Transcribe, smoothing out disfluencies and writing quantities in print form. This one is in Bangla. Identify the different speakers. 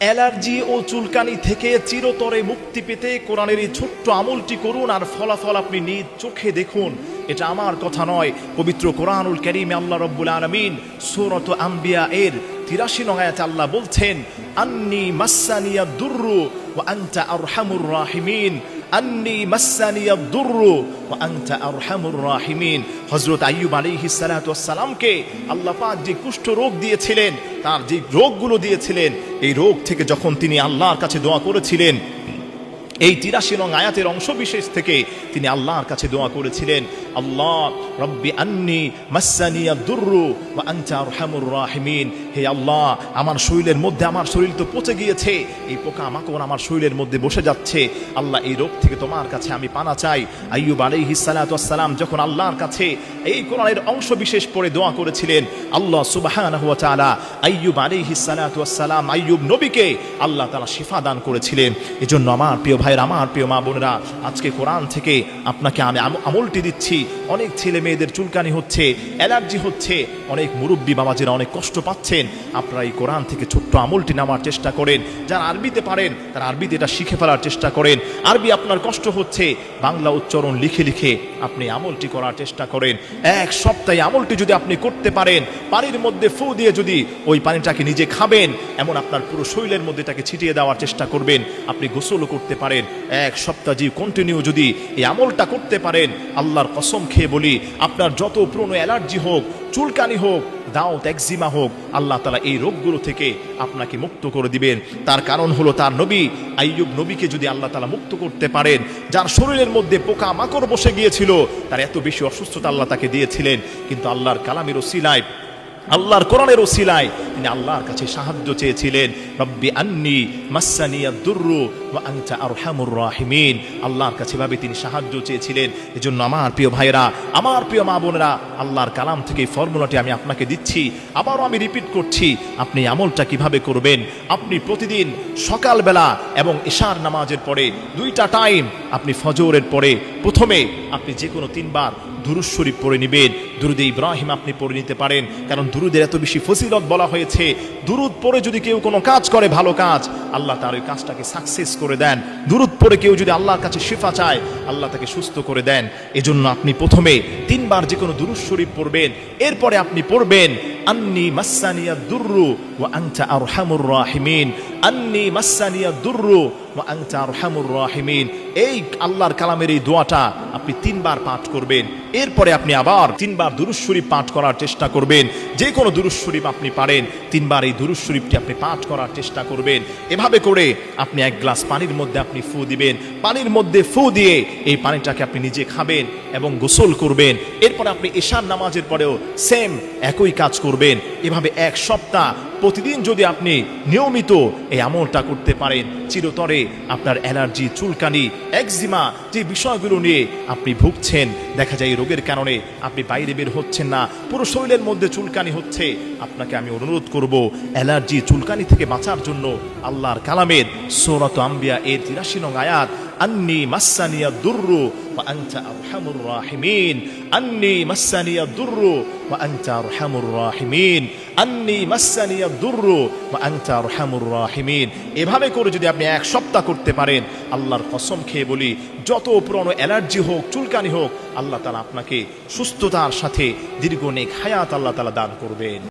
Speaker 1: অ্যালার্জি ও চুলকানি থেকে চিরতরে মুক্তি পেতে কোরআনের এই ছোট্ট আমলটি করুন, আর ফলাফল আপনি নিজ চোখে দেখুন। এটা আমার কথা নয়, পবিত্র কোরআনুল কারীমে আল্লাহ রাব্বুল আলামিন সূরাত আম্বিয়া এর ৮৩ নং আয়াতে আল্লাহ বলছেন, আন্নী মাসানিয়াদ দুররু ওয়া আনতা আরহামুর রাহিমিন, আন্নী মাসানিয়াদ দুররু ওয়া আনতা আরহামুর রাহিমিন। হযরত আইয়ুব আলাইহিস সালাতু ওয়াস সালামকে আল্লাহ পাক যে কুষ্ঠ রোগ দিয়েছিলেন, তার যে রোগগুলো দিয়েছিলেন, এই রোগ থেকে যখন তিনি আল্লাহর কাছে দোয়া করেছিলেন, এই ৮৩ নং আয়াতের অংশ বিশেষ থেকে তিনি আল্লাহর কাছে দোয়া করেছিলেন, আল্লাহ রব্বি আন্নী মাসানিয়াদ দুররু ওয়া আনতা আরহামুর রাহিমিন। হে আল্লাহ, আমার শরীরের মধ্যে, আমার শরীর তো পচে গিয়েছে, এই পোকা মাকড় আমার শরীরের মধ্যে বসে যাচ্ছে, আল্লাহ এই রোগ থেকে তোমার কাছে আমি পানা চাই। আইয়ুব আলাইহিস সালাতু ওয়াস সালাম যখন আল্লাহর কাছে এই কোরআনের অংশ বিশেষ পড়ে দোয়া করেছিলেন, আল্লাহ সুবহানাহু ওয়া তাআলা আইয়ুব আলাইহিস সালাতু ওয়াস সালাম, আইয়ুব নবীকে আল্লাহ তাআলা শিফা দান করেছিলেন। এজন্য আমার প্রিয় ভাইরা, আমার প্রিয় মা বোনেরা, আজকে কোরআন থেকে আপনাকে আমি আমলটি দিচ্ছি। অনেক ছেলে মেয়েদের চুলকানি হচ্ছে, অ্যালার্জি হচ্ছে, অনেক মুরব্বী বাবাজিরা অনেক কষ্ট পাচ্ছেন। আপনারা এই কোরআন থেকে ছোট্ট আমলটি নেওয়ার চেষ্টা করেন। যারা আরবিতে পারেন তারা আরবিতে এটা শিখে ফেলার চেষ্টা করেন। আরবি আপনার কষ্ট হচ্ছে, বাংলা উচ্চারণ লিখে লিখে আপনি আমলটি করার চেষ্টা করেন। এক সপ্তাহে আমলটি যদি আপনি করতে পারেন, পানির মধ্যে ফু দিয়ে যদি ওই পানিটাকে নিজে খাবেন, এমন আপনার পুরো শরীরের মধ্যে তাকে ছিটিয়ে দেওয়ার চেষ্টা করবেন। আপনি গোসলও করতে পারেন। এক সপ্তাহ কন্টিনিউ যদি এই আমলটা করতে পারেন, আল্লাহর কসম খেয়ে বলি, আপনার যত পুরনো অ্যালার্জি হোক, চুলকানি হোক, দাউত, একজিমা হোক, আল্লাহ তাআলা এই রোগগুলো থেকে আপনাকে মুক্ত করে দিবেন। তার কারণ হলো তার নবী আইয়ুব নবীকে যদি আল্লাহ তাআলা মুক্ত করতে পারেন, যার শরীরের মধ্যে পোকা মাকড় বসে গিয়েছিল, তার এত বেশি অসুস্থতা আল্লাহ তাকে দিয়েছিলেন, কিন্তু আল্লাহর কালামের ওসিলায়, আল্লাহর কোরআনের ওসিলায় তিনি আল্লাহর কাছে সাহায্য চেয়েছিলেন। রব্বি আন্নী মাসানিয়াদ দুররু ওয়া আনতা আরহামুর রাহিমিন। আল্লাহর কাছে ভাবে তিনি সাহায্য চেয়েছিলেন। এজন্য আমার প্রিয় ভাইরা, আমার প্রিয় মা বোনেরা, আল্লাহর কালাম থেকে এই ফর্মুলাটি আমি আপনাকে দিচ্ছি, আবারও আমি রিপিট করছি। আপনি আমলটা কিভাবে করবেন? আপনি প্রতিদিন সকালবেলা এবং ইশার নামাজের পরে, দুইটা টাইম, আপনি ফজরের পরে প্রথমে আপনি যে কোনো 3 বার দুরূদ শরীফ পড়ে নেবেন। দুরূদে ইব্রাহিম আপনি পড়ে নিতে পারেন, কারণ দুরূদের এত বেশি ফজিলত বলা হয়েছে। দুরূদ পড়ে যদি কেউ কোনো কাজ করে, ভালো কাজ, আল্লাহ তার ওই কাজটাকে সাকসেস করে দেন। দুরূদ পড়ে কেউ যদি আল্লাহর কাছে শিফা চায়, আল্লাহ তাকে সুস্থ করে দেন। এজন্য আপনি প্রথমে 3 বার যে কোনো দুরূদ শরীফ পড়বেন। এরপরে আপনি পড়বেন, আন্নী মাসানিয়াদ দুররু ওয়া আনতা আরহামুর রাহিমিন, আন্নী মাসানিয়াদ দুররু ওয়া আনতা আরহামুর রাহিমিন। এই আল্লাহর কালামের এই দোয়াটা আপনি 3 বার পাঠ করবেন। এরপরে আপনি আবার 3 বার দুরূদ শরীফ পাঠ করার চেষ্টা করবেন। যে কোনো দুরূদ শরীফ আপনি পারেন, 3 বার এই দুরূদ শরীফটি আপনি পাঠ করার চেষ্টা করবেন। এভাবে করে আপনি 1 গ্লাস পানির মধ্যে আপনি ফু দিবেন। পানির মধ্যে ফু দিয়ে এই পানিটাকে আপনি নিজে খাবেন এবং গোসল করবেন। এরপর আপনি ইশার নামাজের পরেও সেম একই কাজ করবেন। এভাবে 1 সপ্তাহ প্রতিদিন যদি আপনি নিয়মিত এই আমলটা করতে পারেন, চিরতরে আপনার অ্যালার্জি, চুলকানি, একজিমা যে বিষয়গুলো নিয়ে আপনি ভুগছেন, দেখা যায় এই রোগের কারণে আপনি বাইরে বের হচ্ছেন না, পুরো শরীরের মধ্যে চুলকানি হচ্ছে, আপনাকে আমি অনুরোধ করব, অ্যালার্জি, চুলকানি থেকে বাঁচার জন্য আল্লাহর কালামের সূরাত আম্বিয়া এর ৮৩ নং আয়াত, আন্নী মাসানিয়াদ দুররু ওয়া আনতা আরহামুর রাহিমিন, আন্নী মাসানিয়াদ দুররু ওয়া আনতা আরহামুর রাহিমিন, আন্নী মাসানিয়াদ দুররু ওয়া আনতা আরহামুর রাহিমিন। এভাবে করে যদি আপনি 1 সপ্তাহ করতে পারেন, আল্লাহর কসম খেয়ে বলি, যত পুরনো অ্যালার্জি হোক, চুলকানি হোক, আল্লাহ তাআলা আপনাকে সুস্থতার সাথে দীর্ঘ নেক হায়াত আল্লাহ তাআলা দান করবেন।